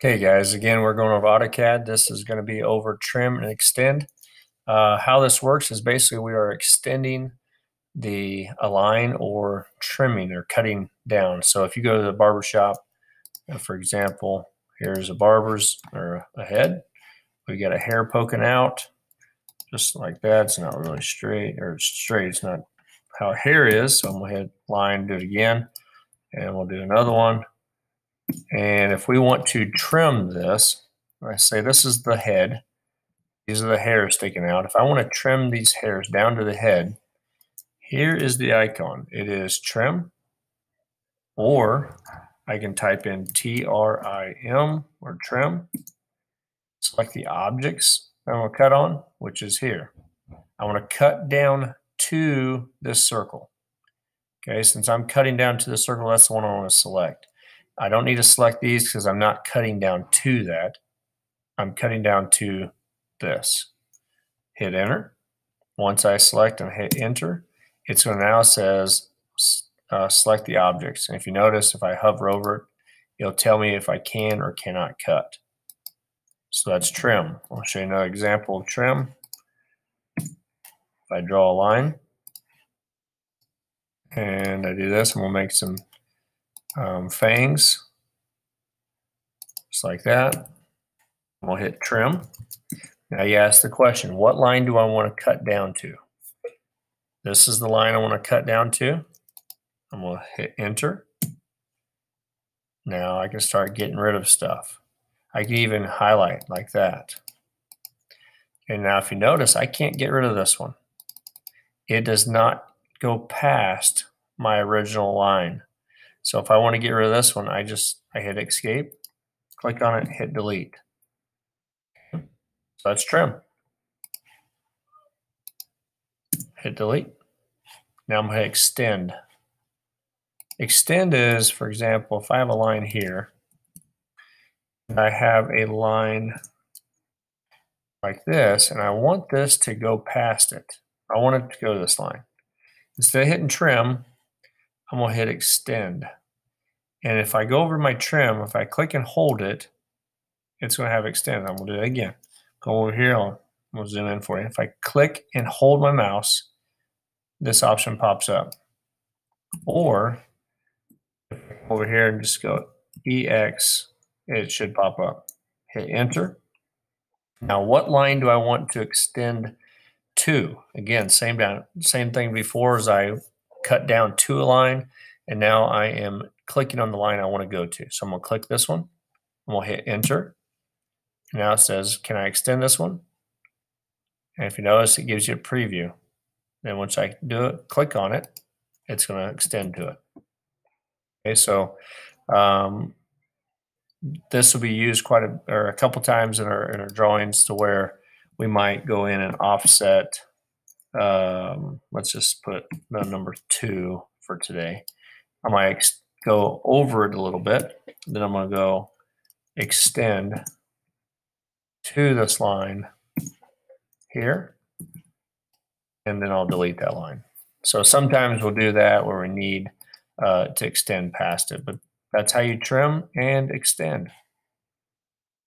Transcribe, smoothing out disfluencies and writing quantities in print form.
Okay, guys, again, we're going over AutoCAD. This is going to be over trim and extend. How this works is basically we are extending the align or trimming or cutting down. So if you go to the barber shop, for example, here's a barber's or a head. We got a hair poking out just like that. It's not really straight, or it's straight. It's not how hair is. So I'm going to hit line, do it again, and we'll do another one. And if we want to trim this, I say this is the head. These are the hairs sticking out. If I want to trim these hairs down to the head, here is the icon. It is trim, or I can type in TRIM or trim. Select the objects I'm going to cut on, which is here. I want to cut down to this circle. Okay, since I'm cutting down to the circle, that's the one I want to select. I don't need to select these because I'm not cutting down to that. I'm cutting down to this. Hit enter. Once I select and hit enter, it's going to now says select the objects. And if you notice, if I hover over it, it'll tell me if I can or cannot cut. So that's trim. I'll show you another example of trim. If I draw a line and I do this, and we'll make some fangs, just like that. We'll hit trim. Now you ask the question, what line do I want to cut down to? This is the line I want to cut down to. I'm going to hit enter. Now I can start getting rid of stuff. I can even highlight like that. And now if you notice, I can't get rid of this one. It does not go past my original line. So if I want to get rid of this one, I hit escape, click on it, hit delete. So that's trim. Hit delete. Now I'm going to hit extend. Extend is, for example, if I have a line here, and I have a line like this, and I want this to go past it. I want it to go to this line. Instead of hitting trim, I'm going to hit extend. And if I go over my trim, if I click and hold it, it's going to have extend. I'm going to do it again. Go over here. I'm going to zoom in for you. If I click and hold my mouse, this option pops up. Or over here and just go EX, it should pop up. Hit enter. Now, what line do I want to extend to? Again, same thing before as I cut down to a line, and now I am clicking on the line I want to go to. So I'm going to click this one. I'm going to hit enter. Now it says, can I extend this one? And if you notice, it gives you a preview. Then once I do it, click on it, it's going to extend to it. Okay, so this will be used a couple times in our drawings to where we might go in and offset. Let's just put the number 2 for today. I might go over it a little bit. Then I'm going to go extend to this line here, and then I'll delete that line. So sometimes we'll do that where we need to extend past it, but that's how you trim and extend.